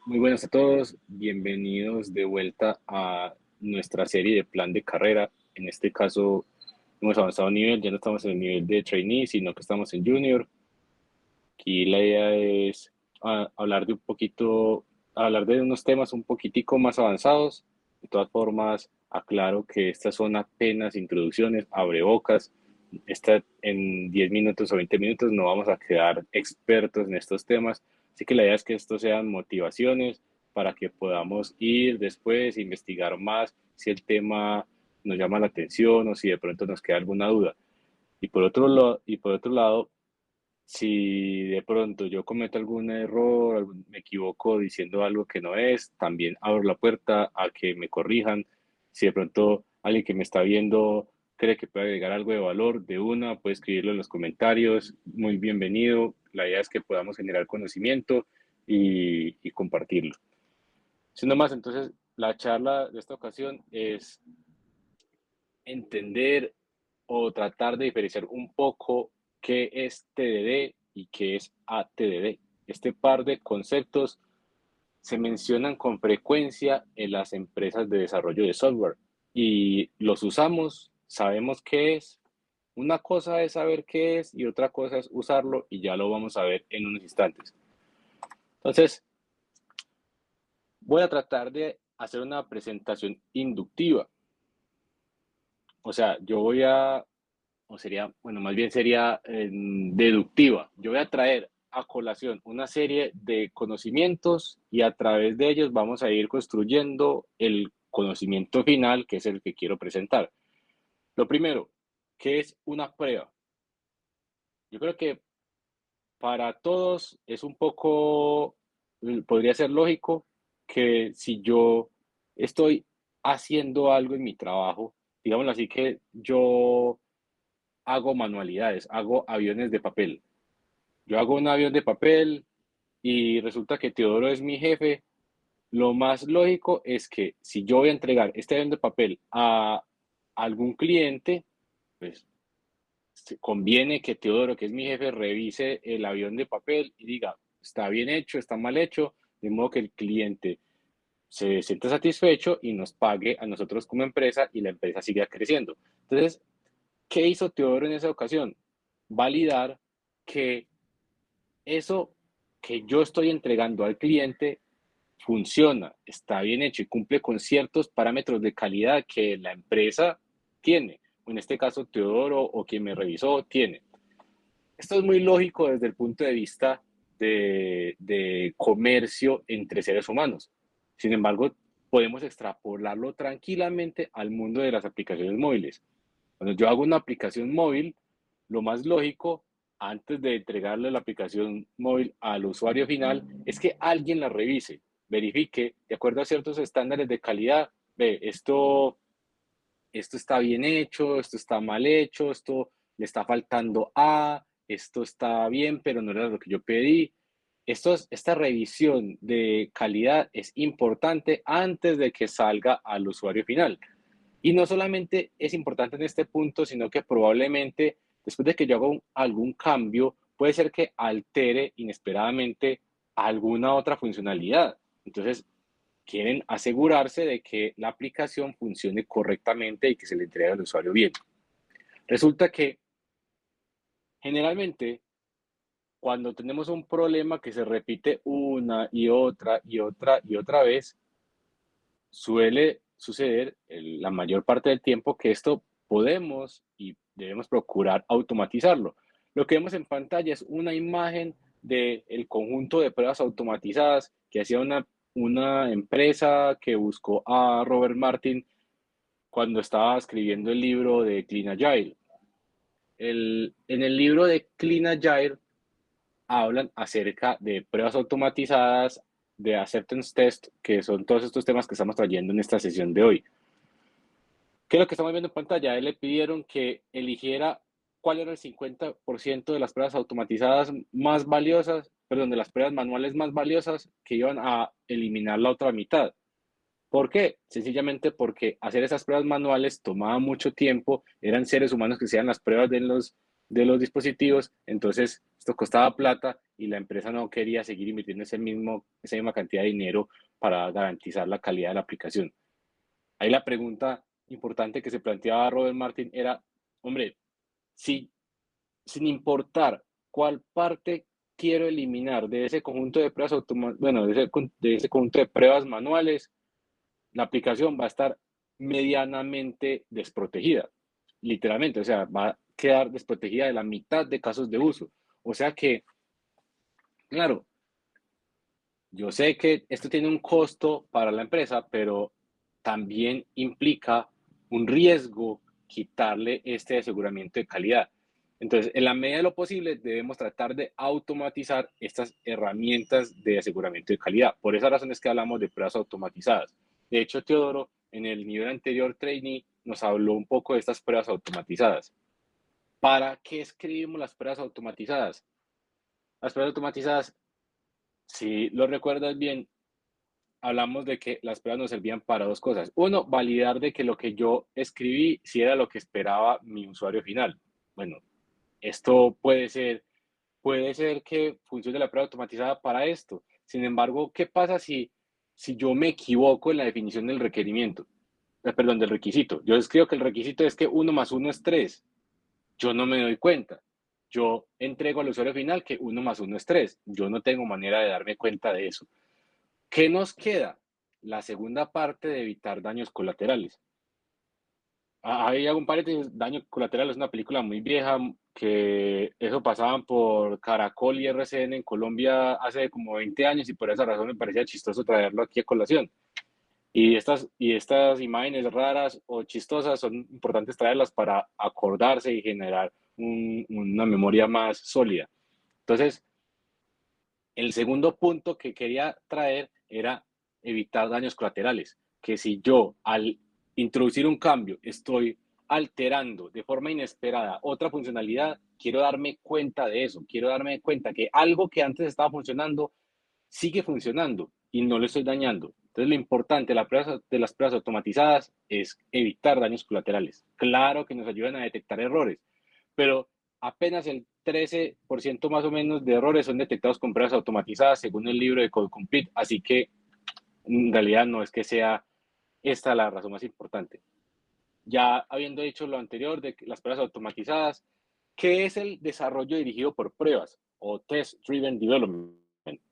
Muy buenas a todos, bienvenidos de vuelta a nuestra serie de plan de carrera. En este caso hemos avanzado un nivel, ya no estamos en el nivel de trainee, sino que estamos en junior. Aquí la idea es hablar de hablar de unos temas un poquitico más avanzados. De todas formas, aclaro que estas son apenas introducciones, abrebocas. En 10 minutos o 20 minutos no vamos a quedar expertos en estos temas. Así que la idea es que estos sean motivaciones para que podamos ir después, investigar más si el tema nos llama la atención o si de pronto nos queda alguna duda. Y por otro lado, si de pronto yo cometo algún error, me equivoco diciendo algo que no es, también abro la puerta a que me corrijan. Si de pronto alguien que me está viendo cree que puede agregar algo de valor de una, puede escribirlo en los comentarios. Muy bienvenido. La idea es que podamos generar conocimiento y compartirlo. Siendo más, entonces, la charla de esta ocasión es entender o tratar de diferenciar un poco qué es TDD y qué es ATDD. Este par de conceptos se mencionan con frecuencia en las empresas de desarrollo de software y los usamos, sabemos qué es. Una cosa es saber qué es y otra cosa es usarlo y ya lo vamos a ver en unos instantes. Entonces, voy a tratar de hacer una presentación inductiva. O sea, o sería, bueno, más bien sería deductiva. Yo voy a traer a colación una serie de conocimientos y a través de ellos vamos a ir construyendo el conocimiento final, que es el que quiero presentar. Lo primero, ¿qué es una prueba? Yo creo que para todos es un poco, podría ser lógico que si yo estoy haciendo algo en mi trabajo, digámoslo así, que yo hago manualidades, hago aviones de papel. Yo hago un avión de papel y resulta que Teodoro es mi jefe. Lo más lógico es que si yo voy a entregar este avión de papel a algún cliente, pues conviene que Teodoro, que es mi jefe, revise el avión de papel y diga, está bien hecho, está mal hecho, de modo que el cliente se sienta satisfecho y nos pague a nosotros como empresa y la empresa siga creciendo. Entonces, ¿qué hizo Teodoro en esa ocasión? Validar que eso que yo estoy entregando al cliente funciona, está bien hecho y cumple con ciertos parámetros de calidad que la empresa tiene, o en este caso Teodoro o quien me revisó tiene. Esto es muy lógico desde el punto de vista de comercio entre seres humanos. Sin embargo, podemos extrapolarlo tranquilamente al mundo de las aplicaciones móviles. Cuando yo hago una aplicación móvil, lo más lógico, antes de entregarle la aplicación móvil al usuario final, es que alguien la revise, verifique, de acuerdo a ciertos estándares de calidad, ve, esto está bien hecho, esto está mal hecho, esto le está faltando A, esto está bien, pero no era lo que yo pedí. Esta revisión de calidad es importante antes de que salga al usuario final. Y no solamente es importante en este punto, sino que probablemente después de que yo haga algún cambio, puede ser que altere inesperadamente alguna otra funcionalidad. Entonces, quieren asegurarse de que la aplicación funcione correctamente y que se le entregue al usuario bien. Resulta que generalmente cuando tenemos un problema que se repite una y otra y otra y otra vez, suele suceder la mayor parte del tiempo que esto podemos y debemos procurar automatizarlo. Lo que vemos en pantalla es una imagen del conjunto de pruebas automatizadas que hacía una empresa que buscó a Robert Martin cuando estaba escribiendo el libro de Clean Agile. En el libro de Clean Agile hablan acerca de pruebas automatizadas, de acceptance test, que son todos estos temas que estamos trayendo en esta sesión de hoy. ¿Qué es lo que estamos viendo en pantalla? A él le pidieron que eligiera cuál era el 50% de las pruebas automatizadas más valiosas, perdón, de las pruebas manuales más valiosas que iban a eliminar la otra mitad. ¿Por qué? Sencillamente porque hacer esas pruebas manuales tomaba mucho tiempo, eran seres humanos que hacían las pruebas de los dispositivos, entonces esto costaba plata y la empresa no quería seguir invirtiendo esa misma cantidad de dinero para garantizar la calidad de la aplicación. Ahí la pregunta importante que se planteaba Robert Martin era, hombre, si sin importar cuál parte quiero eliminar de ese conjunto de pruebas bueno, de ese conjunto de pruebas manuales, la aplicación va a estar medianamente desprotegida, literalmente, o sea, va a quedar desprotegida de la mitad de casos de uso. O sea que, claro, yo sé que esto tiene un costo para la empresa, pero también implica un riesgo quitarle este aseguramiento de calidad. Entonces, en la medida de lo posible, debemos tratar de automatizar estas herramientas de aseguramiento de calidad. Por esa razón es que hablamos de pruebas automatizadas. De hecho, Teodoro, en el nivel anterior trainee, nos habló un poco de estas pruebas automatizadas. ¿Para qué escribimos las pruebas automatizadas? Las pruebas automatizadas, si lo recuerdas bien, hablamos de que las pruebas nos servían para dos cosas. Uno, validar de que lo que yo escribí si era lo que esperaba mi usuario final. Bueno, esto puede ser que funcione la prueba automatizada para esto. Sin embargo, ¿qué pasa si yo me equivoco en la definición del requerimiento? Perdón, del requisito. Yo escribo que el requisito es que 1 más 1 es 3. Yo no me doy cuenta. Yo entrego al usuario final que 1 más 1 es 3. Yo no tengo manera de darme cuenta de eso. ¿Qué nos queda? La segunda parte de evitar daños colaterales. Ahí hago un paréntesis, Daño Colateral es una película muy vieja que eso pasaban por Caracol y RCN en Colombia hace como 20 años y por esa razón me parecía chistoso traerlo aquí a colación. Y estas imágenes raras o chistosas son importantes traerlas para acordarse y generar una memoria más sólida. Entonces, el segundo punto que quería traer era evitar daños colaterales, que si yo al introducir un cambio estoy alterando de forma inesperada otra funcionalidad, quiero darme cuenta de eso, quiero darme cuenta que algo que antes estaba funcionando sigue funcionando y no lo estoy dañando. Entonces lo importante de las pruebas automatizadas es evitar daños colaterales. Claro que nos ayudan a detectar errores, pero apenas el 13% más o menos de errores son detectados con pruebas automatizadas según el libro de Code Complete, así que en realidad no es que sea esta la razón más importante. Ya habiendo dicho lo anterior de las pruebas automatizadas, ¿qué es el desarrollo dirigido por pruebas o Test Driven Development?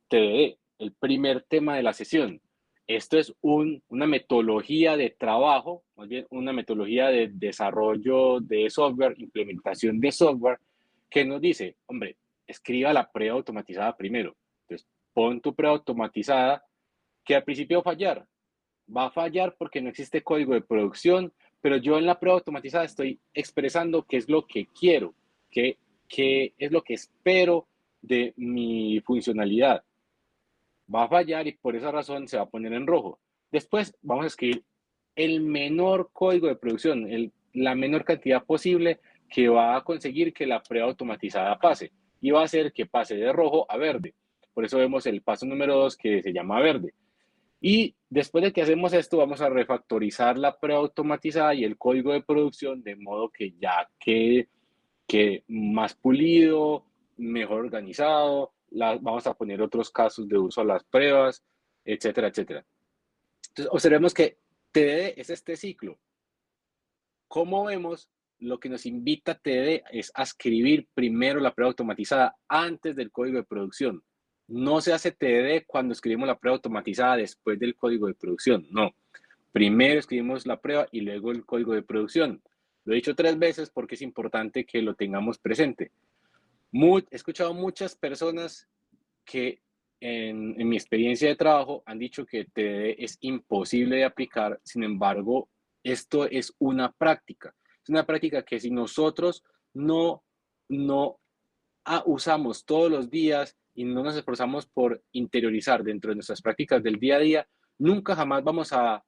TDD, el primer tema de la sesión. Esto es una metodología de trabajo, más bien una metodología de desarrollo de software, implementación de software, que nos dice, hombre, escriba la prueba automatizada primero. Entonces, pon tu prueba automatizada que al principio va a fallar. Va a fallar porque no existe código de producción, pero yo en la prueba automatizada estoy expresando qué es lo que quiero, qué es lo que espero de mi funcionalidad. Va a fallar y por esa razón se va a poner en rojo. Después vamos a escribir el menor código de producción, la menor cantidad posible que va a conseguir que la prueba automatizada pase y va a hacer que pase de rojo a verde. Por eso vemos el paso número 2 que se llama verde. Y después de que hacemos esto, vamos a refactorizar la prueba automatizada y el código de producción de modo que ya quede más pulido, mejor organizado. Vamos a poner otros casos de uso a las pruebas, etcétera, etcétera. Entonces, observemos que TDD es este ciclo. Como vemos, lo que nos invita TDD es a escribir primero la prueba automatizada antes del código de producción. No se hace TDD cuando escribimos la prueba automatizada después del código de producción, no. Primero escribimos la prueba y luego el código de producción. Lo he dicho 3 veces porque es importante que lo tengamos presente. He escuchado muchas personas que en mi experiencia de trabajo han dicho que TDD es imposible de aplicar, sin embargo, esto es una práctica. Es una práctica que si nosotros no usamos todos los días y no nos esforzamos por interiorizar dentro de nuestras prácticas del día a día, nunca jamás vamos a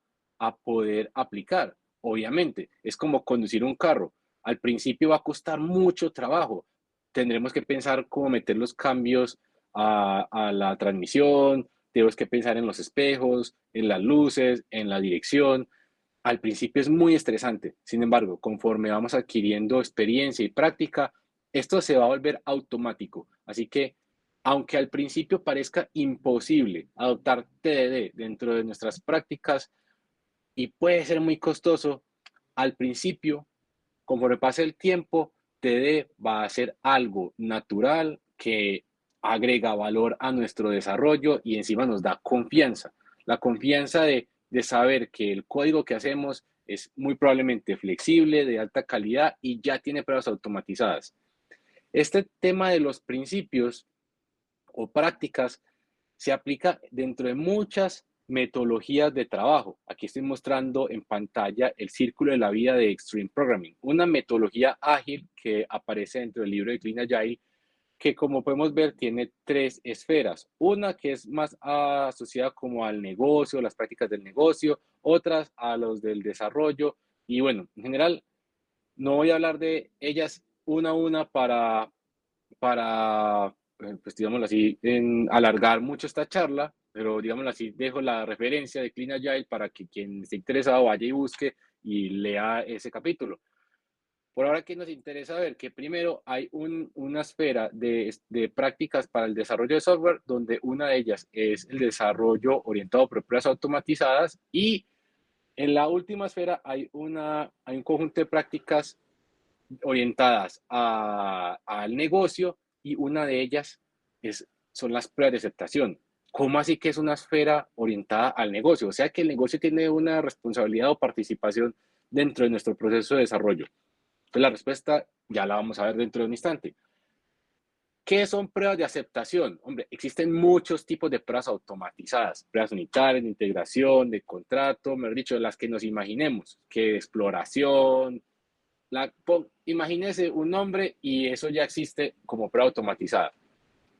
poder aplicar. Obviamente, es como conducir un carro. Al principio va a costar mucho trabajo. Tendremos que pensar cómo meter los cambios a la transmisión, tenemos que pensar en los espejos, en las luces, en la dirección. Al principio es muy estresante. Sin embargo, conforme vamos adquiriendo experiencia y práctica, esto se va a volver automático. Así que, aunque al principio parezca imposible adoptar TDD dentro de nuestras prácticas y puede ser muy costoso, al principio, conforme pase el tiempo, TD va a ser algo natural que agrega valor a nuestro desarrollo y encima nos da confianza. La confianza de saber que el código que hacemos es muy probablemente flexible, de alta calidad y ya tiene pruebas automatizadas. Este tema de los principios o prácticas se aplica dentro de muchas metodologías de trabajo. Aquí estoy mostrando en pantalla el círculo de la vida de Extreme Programming, una metodología ágil que aparece dentro del libro de Clean Agile, que como podemos ver tiene tres esferas. Una que es más asociada como al negocio, las prácticas del negocio, otras a los del desarrollo. Y bueno, en general no voy a hablar de ellas una a una para pues digámoslo así, alargar mucho esta charla, pero digámoslo así, dejo la referencia de Clean Agile para que quien esté interesado vaya y busque y lea ese capítulo. Por ahora que nos interesa ver que primero hay una esfera de prácticas para el desarrollo de software, donde una de ellas es el desarrollo orientado por pruebas automatizadas y en la última esfera hay un conjunto de prácticas orientadas al negocio y una de ellas son las pruebas de aceptación. ¿Cómo así que es una esfera orientada al negocio? O sea que el negocio tiene una responsabilidad o participación dentro de nuestro proceso de desarrollo. Entonces la respuesta ya la vamos a ver dentro de un instante. ¿Qué son pruebas de aceptación? Hombre, existen muchos tipos de pruebas automatizadas, pruebas unitarias, de integración, de contrato, mejor dicho, las que nos imaginemos, que de exploración, imagínese un nombre y eso ya existe como prueba automatizada.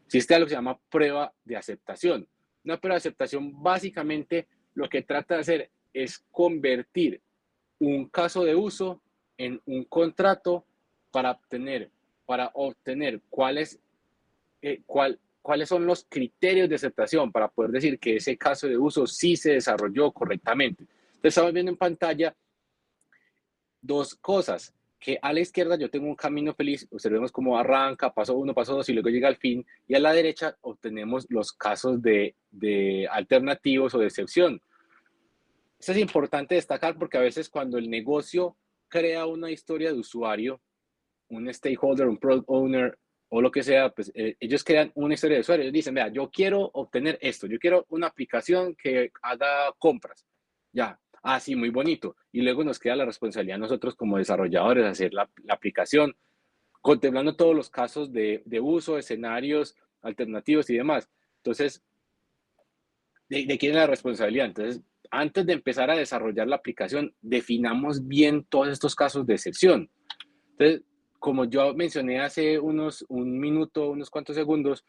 Existe algo que se llama prueba de aceptación. Una prueba de aceptación básicamente lo que trata de hacer es convertir un caso de uso en un contrato para obtener cuáles son los criterios de aceptación para poder decir que ese caso de uso sí se desarrolló correctamente. Entonces estamos viendo en pantalla dos cosas, que a la izquierda yo tengo un camino feliz, observemos cómo arranca, paso 1, paso 2 y luego llega al fin, y a la derecha obtenemos los casos de alternativos o de excepción. Esto es importante destacar porque a veces cuando el negocio crea una historia de usuario, un stakeholder, un product owner o lo que sea, pues ellos crean una historia de usuario. Ellos dicen, vea, yo quiero obtener esto, yo quiero una aplicación que haga compras. Ya, sí, muy bonito. Y luego nos queda la responsabilidad nosotros como desarrolladores de hacer la aplicación, contemplando todos los casos de uso, escenarios alternativos y demás. Entonces, ¿de quién es la responsabilidad? Entonces, antes de empezar a desarrollar la aplicación, definamos bien todos estos casos de excepción. Entonces, como yo mencioné hace un minuto, unos cuantos segundos,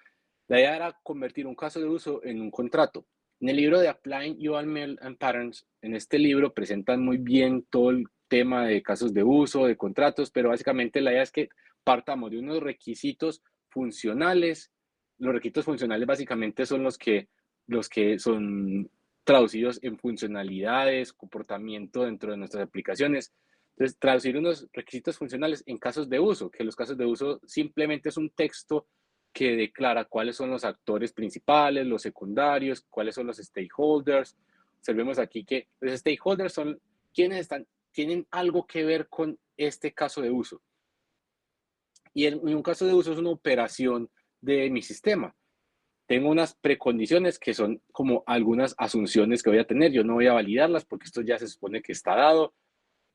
la idea era convertir un caso de uso en un contrato. En el libro de Applying UML and Patterns, en este libro presentan muy bien todo el tema de casos de uso, de contratos, pero básicamente la idea es que partamos de unos requisitos funcionales. Los requisitos funcionales básicamente son los que son traducidos en funcionalidades, comportamiento dentro de nuestras aplicaciones. Entonces, traducir unos requisitos funcionales en casos de uso, que los casos de uso simplemente es un texto que declara cuáles son los actores principales, los secundarios, cuáles son los stakeholders. Observemos aquí que los stakeholders son quienes tienen algo que ver con este caso de uso. Y en un caso de uso es una operación de mi sistema. Tengo unas precondiciones que son como algunas asunciones que voy a tener. Yo no voy a validarlas porque esto ya se supone que está dado.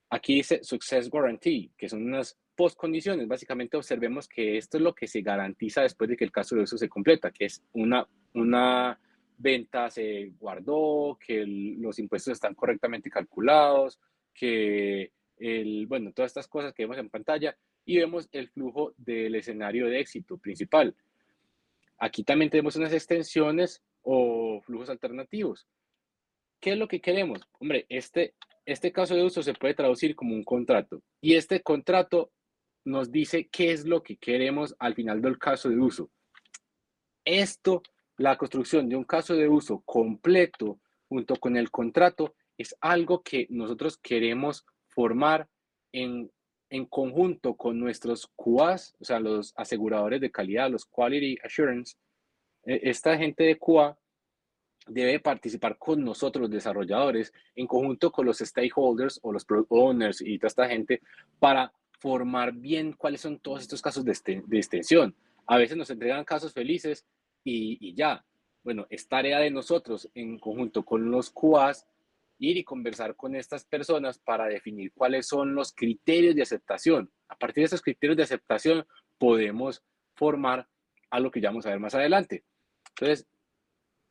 Aquí dice Success Guarantee, que son unas postcondiciones. Básicamente observemos que esto es lo que se garantiza después de que el caso de uso se completa, que es una venta se guardó, que los impuestos están correctamente calculados, que bueno, todas estas cosas que vemos en pantalla y vemos el flujo del escenario de éxito principal. Aquí también tenemos unas extensiones o flujos alternativos. ¿Qué es lo que queremos? Hombre, este caso de uso se puede traducir como un contrato y este contrato nos dice qué es lo que queremos al final del caso de uso. Esto, la construcción de un caso de uso completo junto con el contrato es algo que nosotros queremos formar en en conjunto con nuestros QAs, o sea, los aseguradores de calidad, los Quality Assurance, esta gente de QA debe participar con nosotros, los desarrolladores, en conjunto con los stakeholders o los product owners y toda esta gente, para formar bien cuáles son todos estos casos de extensión. A veces nos entregan casos felices y ya. Bueno, es tarea de nosotros, en conjunto con los QAs, ir y conversar con estas personas para definir cuáles son los criterios de aceptación. A partir de esos criterios de aceptación podemos formar a lo que ya vamos a ver más adelante. Entonces,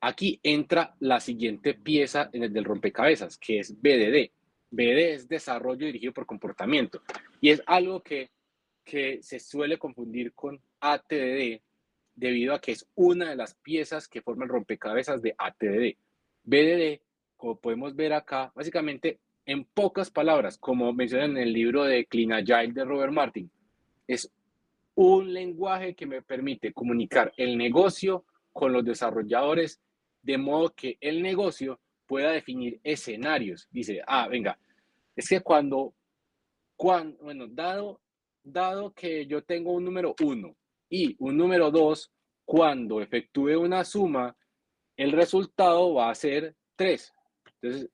aquí entra la siguiente pieza en el del rompecabezas, que es BDD. BDD es desarrollo dirigido por comportamiento y es algo que se suele confundir con ATDD debido a que es una de las piezas que forman el rompecabezas de ATDD. BDD, como podemos ver acá, básicamente en pocas palabras, como mencionan en el libro de Clean Agile de Robert Martin, es un lenguaje que me permite comunicar el negocio con los desarrolladores de modo que el negocio pueda definir escenarios. Dice, venga, es que bueno, dado que yo tengo un número 1 y un número 2, cuando efectúe una suma, el resultado va a ser 3. Entonces,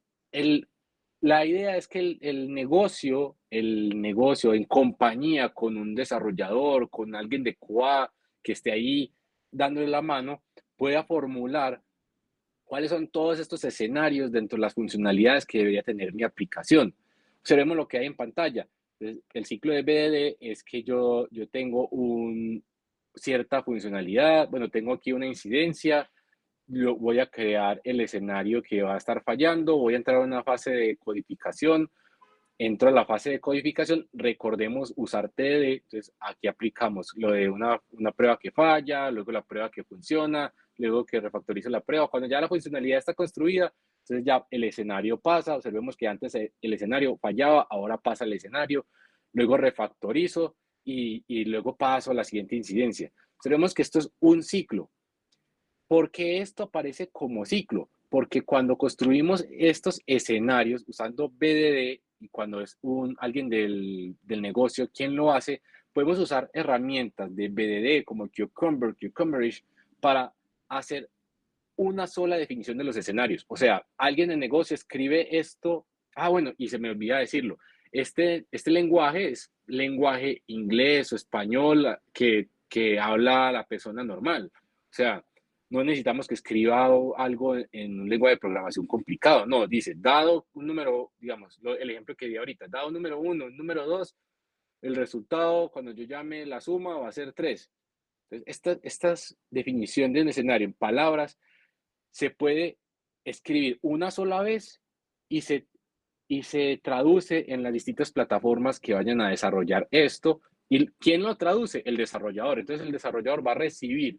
la idea es que el negocio en compañía con un desarrollador, con alguien de QA que esté ahí dándole la mano, pueda formular cuáles son todos estos escenarios dentro de las funcionalidades que debería tener mi aplicación. Observemos lo que hay en pantalla. Entonces, el ciclo de BDD es que yo tengo cierta funcionalidad, bueno, tengo aquí una incidencia, voy a crear el escenario que va a estar fallando, voy a entrar a una fase de codificación, entro a la fase de codificación, recordemos usar TDD, entonces aquí aplicamos lo de una prueba que falla, luego la prueba que funciona, luego que refactorizo la prueba, cuando ya la funcionalidad está construida, entonces ya el escenario pasa, observemos que antes el escenario fallaba, ahora pasa el escenario, luego refactorizo y luego paso a la siguiente incidencia. Observemos que esto es un ciclo. ¿Por qué esto aparece como ciclo? Porque cuando construimos estos escenarios usando BDD y cuando es alguien del negocio quien lo hace, podemos usar herramientas de BDD como Cucumber, para hacer una sola definición de los escenarios. O sea, alguien del negocio escribe esto, bueno, y se me olvida decirlo, este lenguaje es lenguaje inglés o español que habla la persona normal. O sea, no necesitamos que escriba algo en un lenguaje de programación complicado. No, dice, dado un número, digamos, el ejemplo que di ahorita, dado un número 1, un número 2, el resultado cuando yo llame la suma va a ser 3. Entonces, esta definición de un escenario en palabras se puede escribir una sola vez y se traduce en las distintas plataformas que vayan a desarrollar esto. ¿Y quién lo traduce? El desarrollador. Entonces el desarrollador va a recibir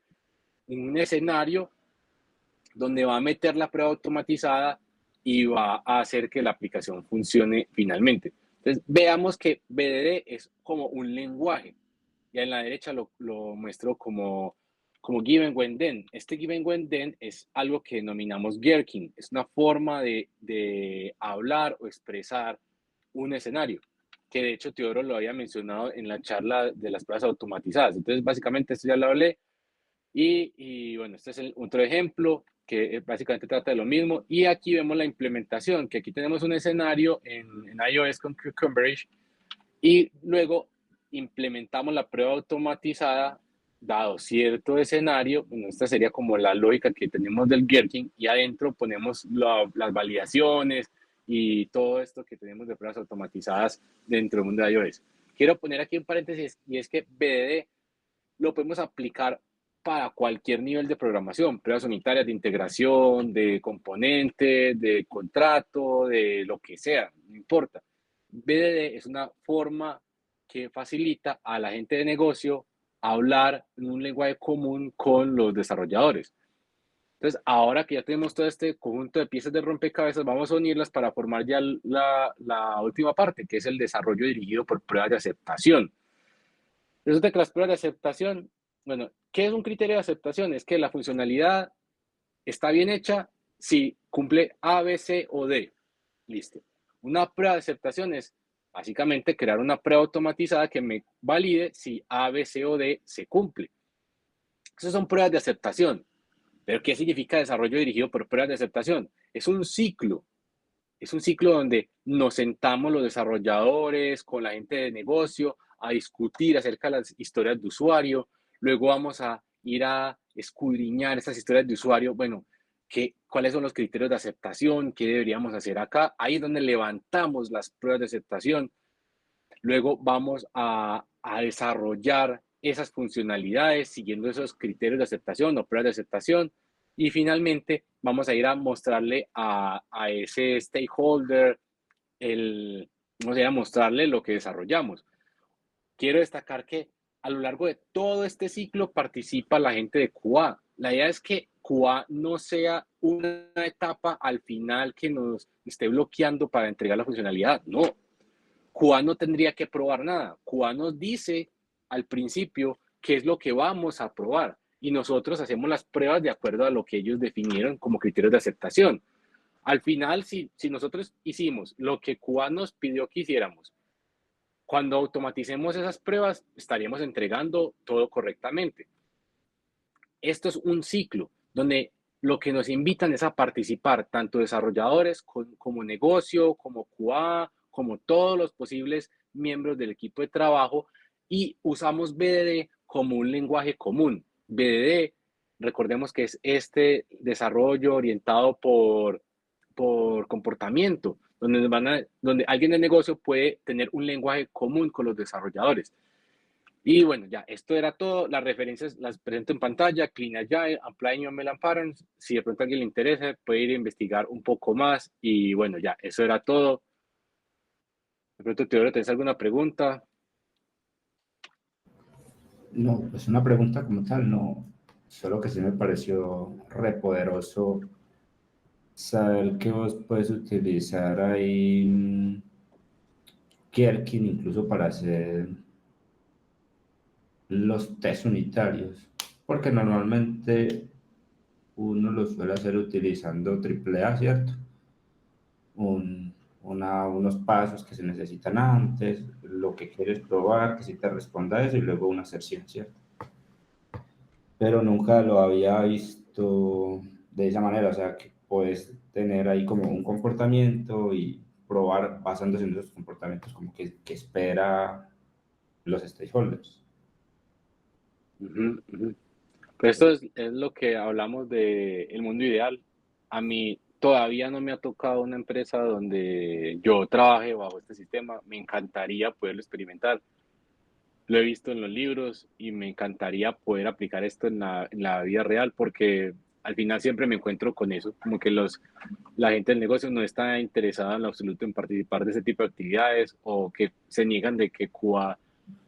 un escenario donde va a meter la prueba automatizada y va a hacer que la aplicación funcione finalmente. Entonces veamos que BDD es como un lenguaje. Y en la derecha lo muestro como given when then. Este given when then es algo que denominamos Gherkin. Es una forma de hablar o expresar un escenario, que de hecho Teodoro lo había mencionado en la charla de las pruebas automatizadas. Entonces, básicamente, esto ya lo hablé. Y bueno, este es otro ejemplo que básicamente trata de lo mismo. Y aquí vemos la implementación, que aquí tenemos un escenario en iOS con Cucumber y luego implementamos la prueba automatizada dado cierto escenario. Bueno, esta sería como la lógica que tenemos del Gherkin y adentro ponemos las validaciones y todo esto que tenemos de pruebas automatizadas dentro del mundo de iOS. Quiero poner aquí un paréntesis y es que BDD lo podemos aplicar para cualquier nivel de programación, pruebas unitarias de integración, de componente, de contrato, de lo que sea, no importa. BDD es una forma que facilita a la gente de negocio hablar en un lenguaje común con los desarrolladores. Entonces, ahora que ya tenemos todo este conjunto de piezas de rompecabezas, vamos a unirlas para formar ya la última parte, que es el desarrollo dirigido por pruebas de aceptación. Resulta que las pruebas de aceptación, bueno, ¿qué es un criterio de aceptación? Es que la funcionalidad está bien hecha si cumple A, B, C o D. Listo. Una prueba de aceptación es Básicamente, crear una prueba automatizada que me valide si A, B, C o D se cumple. Esas son pruebas de aceptación. ¿Pero qué significa desarrollo dirigido por pruebas de aceptación? Es un ciclo donde nos sentamos los desarrolladores con la gente de negocio a discutir acerca de las historias de usuario. Luego vamos a ir a escudriñar esas historias de usuario. Bueno, ¿cuáles son los criterios de aceptación? ¿Qué deberíamos hacer acá? Ahí es donde levantamos las pruebas de aceptación. Luego vamos a desarrollar esas funcionalidades siguiendo esos criterios de aceptación o pruebas de aceptación. Y finalmente vamos a ir a mostrarle a ese stakeholder, vamos a ir a mostrarle lo que desarrollamos. Quiero destacar que a lo largo de todo este ciclo participa la gente de QA. La idea es que QA no sea una etapa al final que nos esté bloqueando para entregar la funcionalidad. No, QA no tendría que probar nada. QA nos dice al principio qué es lo que vamos a probar y nosotros hacemos las pruebas de acuerdo a lo que ellos definieron como criterios de aceptación. Al final, si nosotros hicimos lo que QA nos pidió que hiciéramos, cuando automaticemos esas pruebas, estaríamos entregando todo correctamente. Esto es un ciclo donde lo que nos invitan es a participar tanto desarrolladores como negocio, como QA, como todos los posibles miembros del equipo de trabajo y usamos BDD como un lenguaje común. BDD, recordemos que es este desarrollo orientado por comportamiento, donde alguien de negocio puede tener un lenguaje común con los desarrolladores. Y bueno, ya, esto era todo. Las referencias las presento en pantalla. Clean Agile, Applying ML Patterns. Si de pronto a alguien le interesa, puede ir a investigar un poco más. Y bueno, ya, eso era todo. De pronto, Teodoro, ¿tienes alguna pregunta? No, pues una pregunta como tal, no. Solo que sí me pareció re poderoso saber que vos puedes utilizar ahí Gherkin incluso para hacer los test unitarios, porque normalmente uno lo suele hacer utilizando AAA, ¿cierto? Unos pasos que se necesitan antes, lo que quieres probar, que si te responda eso y luego una excepción, ¿cierto? Pero nunca lo había visto de esa manera, o sea, que puedes tener ahí como un comportamiento y probar basándose en esos comportamientos como que espera los stakeholders. Uh-huh, uh-huh. Pero esto es lo que hablamos de el mundo ideal. A mí todavía no me ha tocado una empresa donde yo trabaje bajo este sistema. Me encantaría poderlo experimentar. Lo he visto en los libros y me encantaría poder aplicar esto en la vida real porque al final siempre me encuentro con eso, como que la gente del negocio no está interesada en lo absoluto en participar de ese tipo de actividades o que se niegan de que QA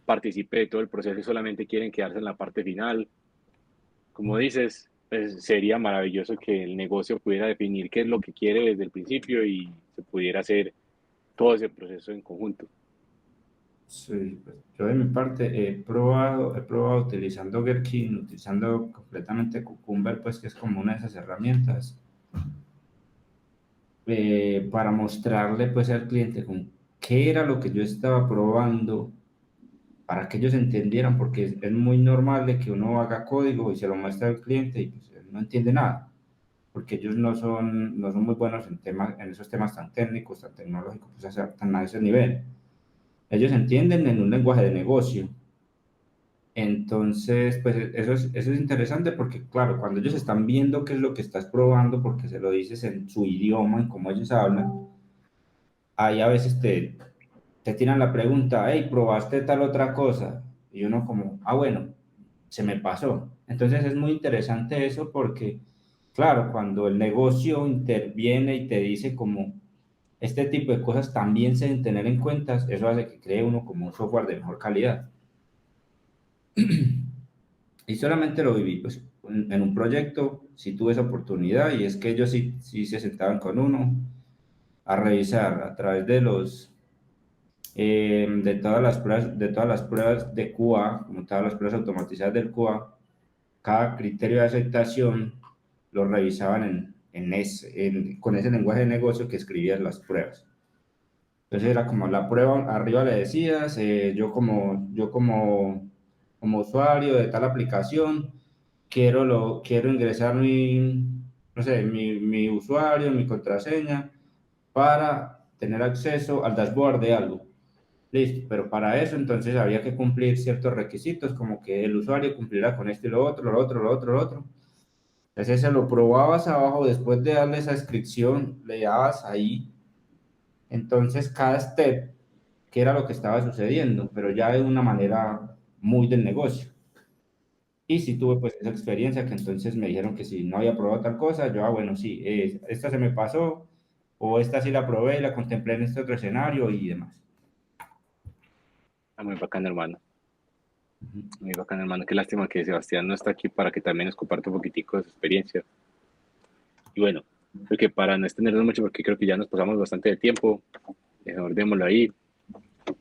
participe de todo el proceso y solamente quieren quedarse en la parte final. Como dices, pues sería maravilloso que el negocio pudiera definir qué es lo que quiere desde el principio y se pudiera hacer todo ese proceso en conjunto. Sí, pues yo de mi parte he probado utilizando Gherkin, utilizando completamente Cucumber, pues que es como una de esas herramientas, para mostrarle pues al cliente con qué era lo que yo estaba probando, para que ellos entendieran, porque es muy normal de que uno haga código y se lo muestra al cliente y pues él no entiende nada, porque ellos no son muy buenos en esos temas tan técnicos, tan tecnológicos, pues, o sea, tan a ese nivel. Ellos entienden en un lenguaje de negocio. Entonces, pues eso es interesante porque, claro, cuando ellos están viendo qué es lo que estás probando, porque se lo dices en su idioma, en cómo ellos hablan, ahí a veces te tiran la pregunta, hey, ¿probaste tal otra cosa? Y uno como, ah, bueno, se me pasó. Entonces es muy interesante eso porque, claro, cuando el negocio interviene y te dice como este tipo de cosas también se deben tener en cuenta, eso hace que cree uno como un software de mejor calidad. Y solamente lo viví pues, en un proyecto, sí tuve esa oportunidad y es que ellos sí se sentaban con uno a revisar a través de de todas las pruebas de QA, como todas las pruebas automatizadas del QA, cada criterio de aceptación lo revisaban con ese lenguaje de negocio que escribían las pruebas. Entonces era como la prueba, arriba le decías, como usuario de tal aplicación, quiero ingresar no sé, mi usuario, mi contraseña para tener acceso al dashboard de algo. Listo, pero para eso entonces había que cumplir ciertos requisitos, como que el usuario cumplirá con esto y lo otro, lo otro, lo otro, lo otro. Entonces se lo probabas abajo, después de darle esa descripción, le dabas ahí, entonces cada step, qué era lo que estaba sucediendo, pero ya de una manera muy del negocio. Y sí tuve pues esa experiencia que entonces me dijeron que si no había probado tal cosa, yo, bueno, sí, esta se me pasó, o esta sí la probé y la contemplé en este otro escenario y demás. Ah, muy bacán, hermano. Ujú. Muy bacán, hermano. Qué lástima que Sebastián no está aquí para que también nos comparta un poquitico de su experiencia. Y bueno, creo que para no extendernos mucho, porque creo que ya nos pasamos bastante de tiempo, démoslo ahí.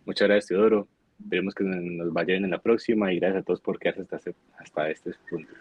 Muchas gracias, Teodoro. Esperemos que nos vaya bien en la próxima y gracias a todos por quedarse hasta este punto.